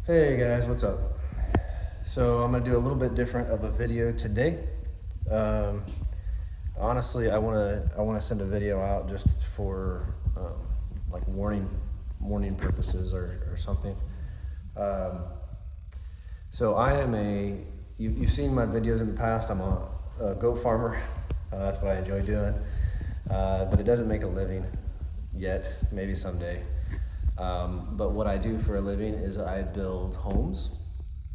Hey guys, what's up? So I'm gonna do a little bit different of a video today. Honestly, I wanna send a video out just for like warning purposes or something. So I am you've seen my videos in the past. I'm a goat farmer. That's what I enjoy doing, but it doesn't make a living yet. Maybe someday. But what I do for a living is I build homes,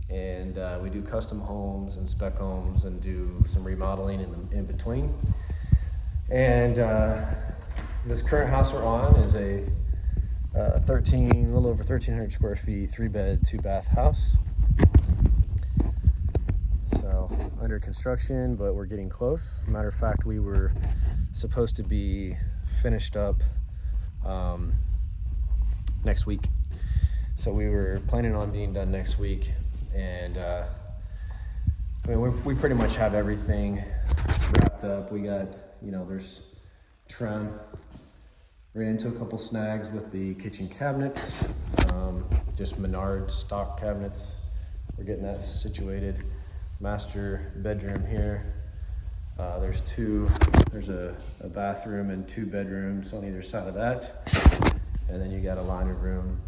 and we do custom homes and spec homes and do some remodeling in between. And this current house we're on is a little over 1,300 square feet, 3-bed, 2-bath house. So under construction, but we're getting close. Matter of fact, we were supposed to be finished up next week. So we were planning on being done next week, and I mean, we pretty much have everything wrapped up. We got, there's trim. Ran into a couple snags with the kitchen cabinets, just Menards stock cabinets. We're getting that situated. Master bedroom here. There's a bathroom and 2 bedrooms on either side of that. And then you got a laundry room,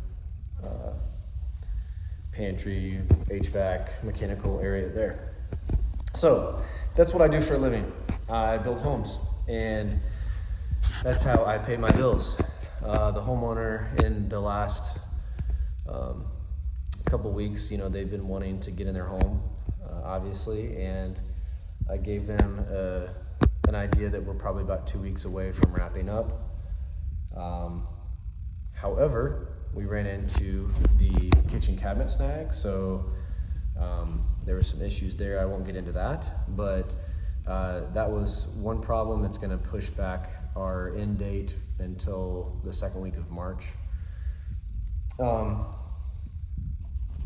pantry, HVAC, mechanical area there. So that's what I do for a living. I build homes, and that's how I pay my bills. The homeowner in the last couple weeks, they've been wanting to get in their home, obviously, and I gave them an idea that we're probably about 2 weeks away from wrapping up. However, we ran into the kitchen cabinet snag, so there were some issues there. I won't get into that, but that was one problem that's going to push back our end date until the second week of March.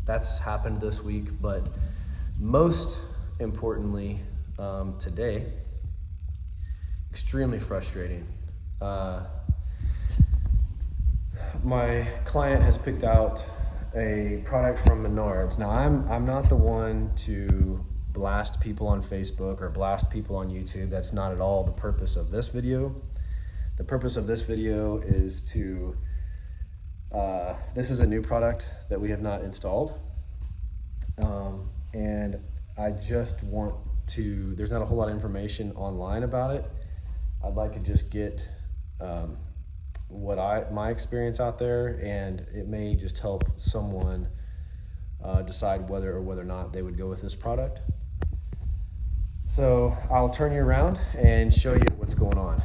That's happened this week, but most importantly, today, extremely frustrating. My client has picked out a product from Menards. Now, I'm not the one to blast people on Facebook or blast people on YouTube. That's not at all the purpose of this video. The purpose of this video is to, this is a new product that we have not installed. And I just want to, there's not a whole lot of information online about it. I'd like to just get my experience out there, and it may just help someone decide whether or not they would go with this product. So I'll turn you around and show you what's going on.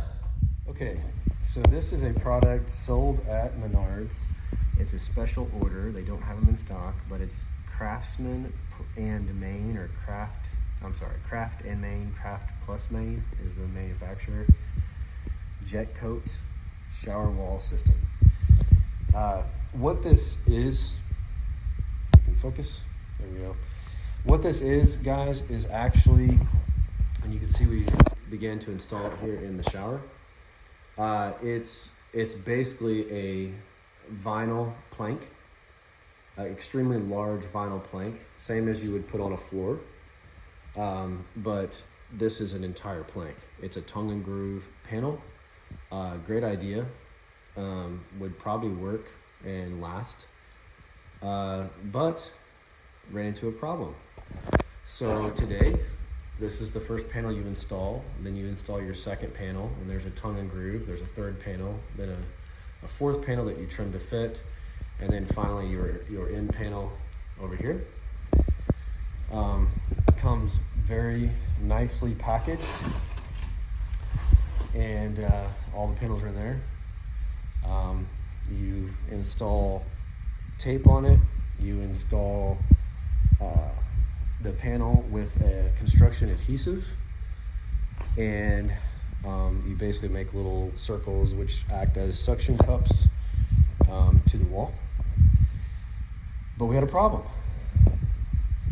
Okay, so this is a product sold at Menards. It's a special order. They don't have them in stock, but it's Craft+Main or Craft+Main is the manufacturer. Jetcoat shower wall system. What this is, you can focus, there we go. What this is, guys, is actually, and you can see we began to install it here in the shower. It's basically a vinyl plank, extremely large vinyl plank, same as you would put on a floor, but this is an entire plank. It's a tongue and groove panel. Great idea, would probably work and last, but ran into a problem. So today, this is the first panel you install, and then you install your second panel, and there's a tongue and groove, there's a third panel, then a fourth panel that you trim to fit, and then finally your end panel over here. Comes very nicely packaged, and all the panels are in there. You install tape on it, you install the panel with a construction adhesive, and you basically make little circles which act as suction cups to the wall. But we had a problem.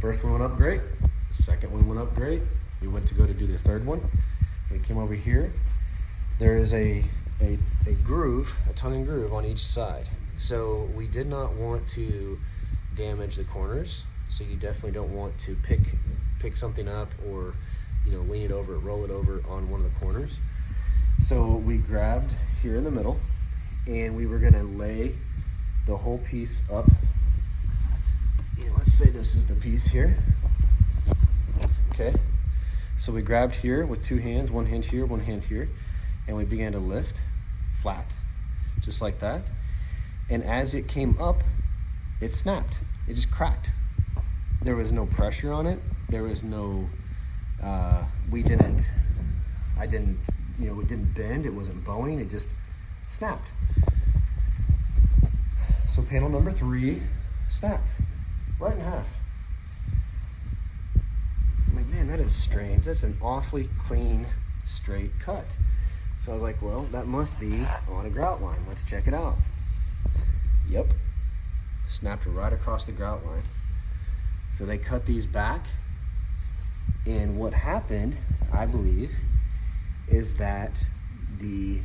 First one went up great, second one went up great. We went to go to do the third one. We came over here. There is a groove, a tongue and groove on each side. So we did not want to damage the corners. So you definitely don't want to pick something up or, you know, lean it over, roll it over on one of the corners. So we grabbed here in the middle and we were gonna lay the whole piece up. You know, let's say this is the piece here. Okay. So we grabbed here with two hands, one hand here, one hand here, and we began to lift flat, just like that. And as it came up, it snapped. It just cracked. There was no pressure on it. There was no, I didn't, you know, it didn't bend. It wasn't bowing. It just snapped. So panel number 3 snapped right in half. I'm like, man, that is strange. That's an awfully clean, straight cut. So I was like, well, that must be on a grout line. Let's check it out. Yep, snapped right across the grout line. So they cut these back, and what happened, I believe, is that the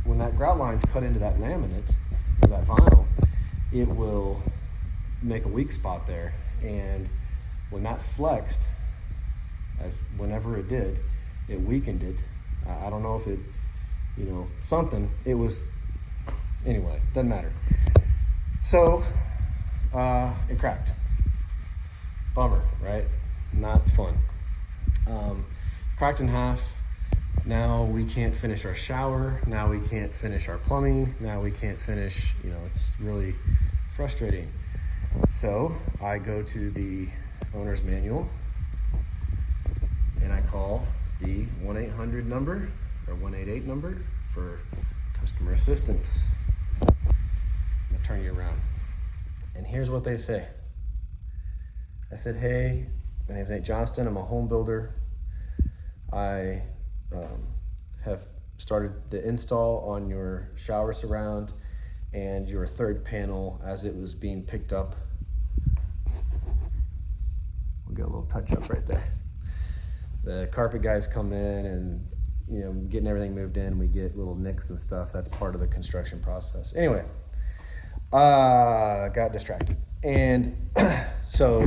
when that grout line's cut into that laminate or that vinyl, it will make a weak spot there, and when that flexed, as whenever it did, it weakened it. I don't know if it, you know, something. It was, anyway, doesn't matter. So it cracked. Bummer, right? Not fun. Cracked in half. Now we can't finish our shower. Now we can't finish our plumbing. Now we can't finish, you know, it's really frustrating. So I go to the owner's manual and I call the 1-800 number or 188 number for customer assistance. I'm gonna turn you around. And here's what they say. I said, hey, my name's Nate Johnston. I'm a home builder. I have started the install on your shower surround and your third panel as it was being picked up. We'll get a little touch up right there. The carpet guys come in and, you know, getting everything moved in. We get little nicks and stuff. That's part of the construction process. Anyway, got distracted. And so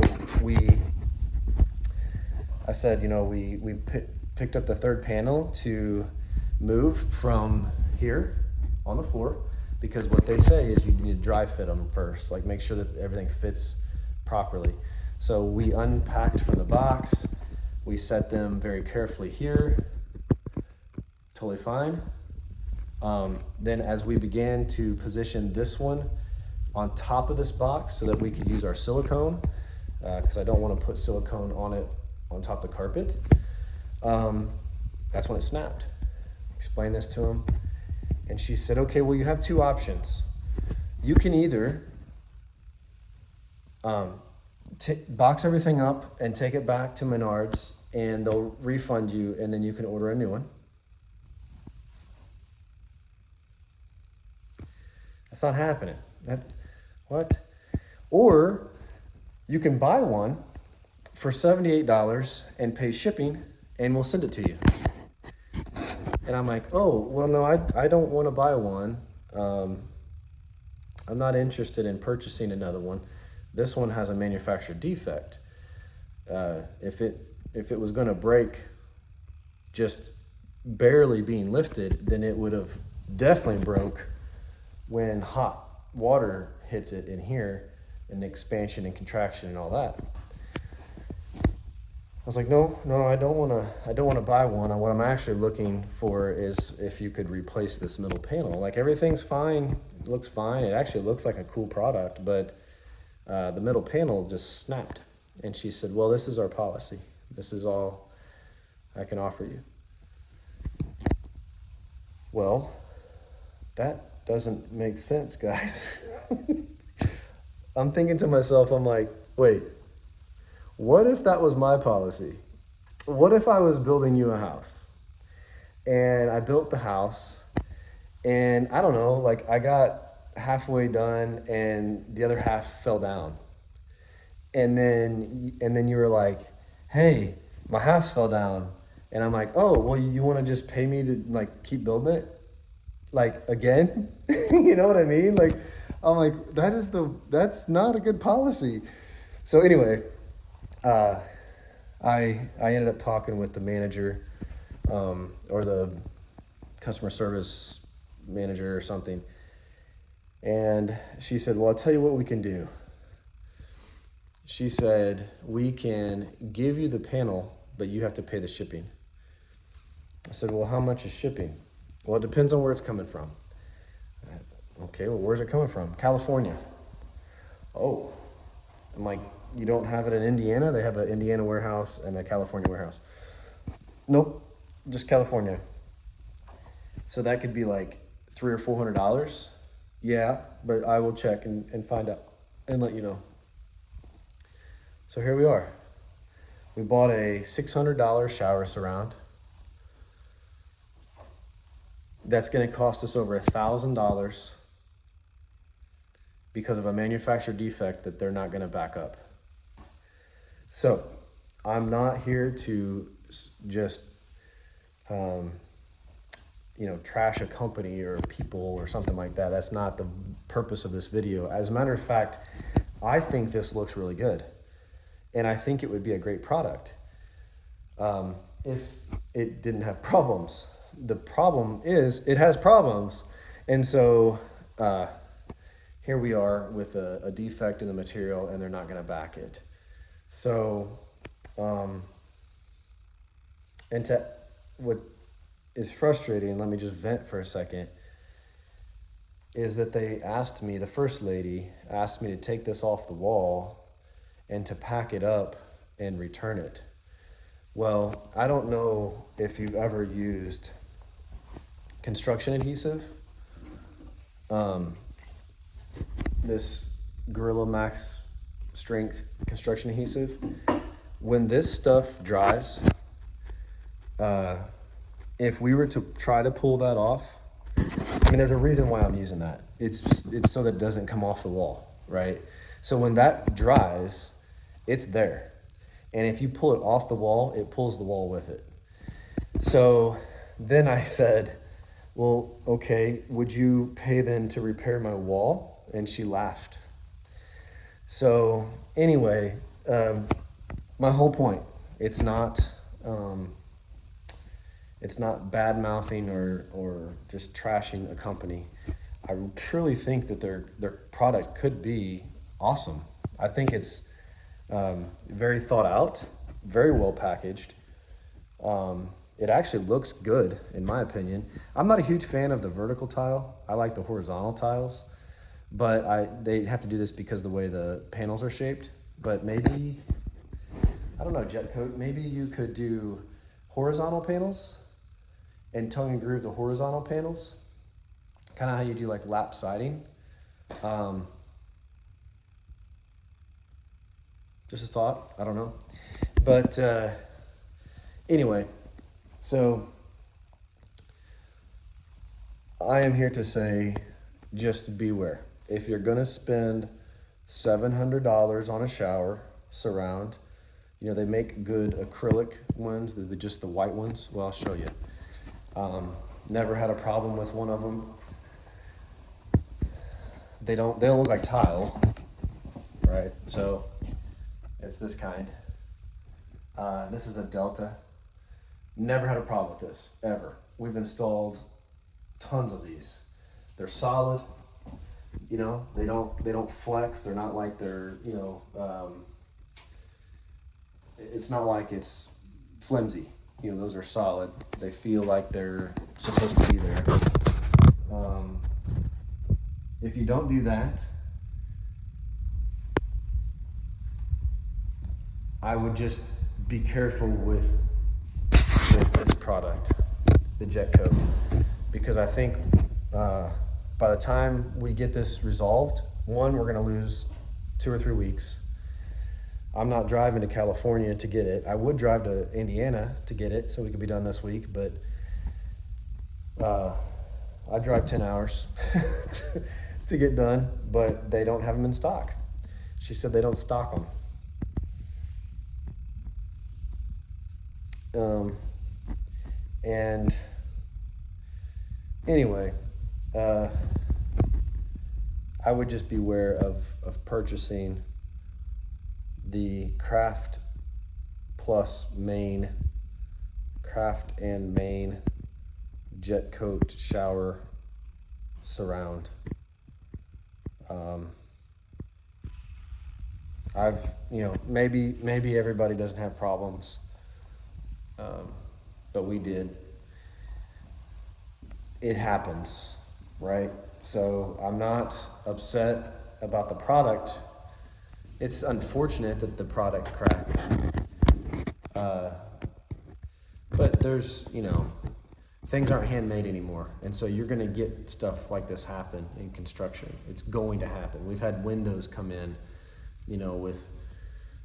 I said, you know, we picked up the third panel to move from here on the floor, because what they say is you need to dry fit them first, like make sure that everything fits properly. So we unpacked from the box, we set them very carefully here, totally fine. Then as we began to position this one on top of this box so that we could use our silicone, because I don't want to put silicone on it on top of the carpet, that's when it snapped. Explained this to him, and she said, okay, well, you have two options. You can either box everything up and take it back to Menards and they'll refund you, and then you can order a new one. That's not happening. What? Or you can buy one for $78 and pay shipping and we'll send it to you. And I'm like, oh, well, no, I don't want to buy one. I'm not interested in purchasing another one. This one has a manufacturer defect. If it was going to break just barely being lifted, then it would have definitely broke when hot water hits it in here, and expansion and contraction and all that. I was like, no, I don't want to buy one. What I'm actually looking for is if you could replace this middle panel. Like, everything's fine, it looks fine. It actually looks like a cool product, but the middle panel just snapped. And she said, well, this is our policy. This is all I can offer you. Well, that doesn't make sense, guys. I'm thinking to myself, I'm like, wait, what if that was my policy? What if I was building you a house and I built the house and I don't know, like I got halfway done and the other half fell down. And then you were like, hey, my house fell down. And I'm like, oh, well, you want to just pay me to like keep building it? Like again? You know what I mean? Like, I'm like, that's not a good policy. So anyway, I ended up talking with the manager, or the customer service manager or something. And she said, well, I'll tell you what we can do. She said, we can give you the panel, but you have to pay the shipping. I said, well, how much is shipping? Well, it depends on where it's coming from. Okay, well, where's it coming from? California. Oh, I'm like, you don't have it in Indiana? They have an Indiana warehouse and a California warehouse. Nope, just California. So that could be like $300 or $400. Yeah, but I will check and find out and let you know. So here we are. We bought a $600 shower surround. That's going to cost us over $1,000 because of a manufacturer defect that they're not going to back up. So I'm not here to just, trash a company or people or something like that. That's not the purpose of this video. As a matter of fact, I think this looks really good. And I think it would be a great product if it didn't have problems. The problem is it has problems. And so here we are with a defect in the material and they're not going to back it. So, what is frustrating, let me just vent for a second, is that the first lady asked me to take this off the wall and to pack it up and return it. Well, I don't know if you've ever used construction adhesive. This Gorilla Max Strength construction adhesive. When this stuff dries, if we were to try to pull that off, I mean, there's a reason why I'm using that. It's so that it doesn't come off the wall, right? So when that dries, it's there. And if you pull it off the wall, it pulls the wall with it. So then I said, well, okay, would you pay then to repair my wall? And she laughed. So anyway, my whole point, it's not bad mouthing or just trashing a company. I truly think that their product could be awesome. I think it's very thought out, very well packaged. It actually looks good, in my opinion. I'm not a huge fan of the vertical tile. I like the horizontal tiles, but they have to do this because of the way the panels are shaped. But maybe, I don't know, Jetcoat, maybe you could do horizontal panels and tongue and groove the horizontal panels, kind of how you do like lap siding. Just a thought, I don't know. But anyway, so I am here to say, just beware. If you're gonna spend $700 on a shower surround, they make good acrylic ones, just the white ones. Well, I'll show you. Never had a problem with one of them. They don't look like tile, right? So it's this kind. This is a Delta. Never had a problem with this, ever. We've installed tons of these. They're solid, they don't flex. They're not like it's not like it's flimsy. Those are solid. They feel like they're supposed to be there. If you don't do that, I would just be careful with this product, the Jetcoat, because I think by the time we get this resolved, one, we're gonna lose 2 or 3 weeks. I'm not driving to California to get it. I would drive to Indiana to get it so we could be done this week, but I drive 10 hours to get done, but they don't have them in stock. She said they don't stock them. And anyway, I would just beware of purchasing the Craft and Main Jetcoat shower surround. Maybe everybody doesn't have problems, but we did. It happens, right? So I'm not upset about the product. It's unfortunate that the product cracked. But there's, things aren't handmade anymore. And so you're gonna get stuff like this happen in construction. It's going to happen. We've had windows come in, with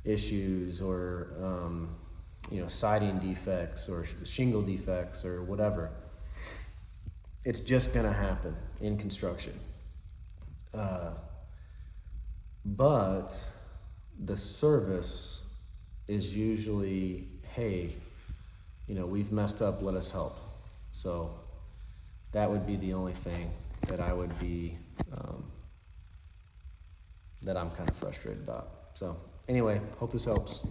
issues or, siding defects or shingle defects or whatever. It's just gonna happen in construction. But the service is usually, hey, we've messed up, let us help. So that would be the only thing that I would be, that I'm kind of frustrated about. So anyway, hope this helps.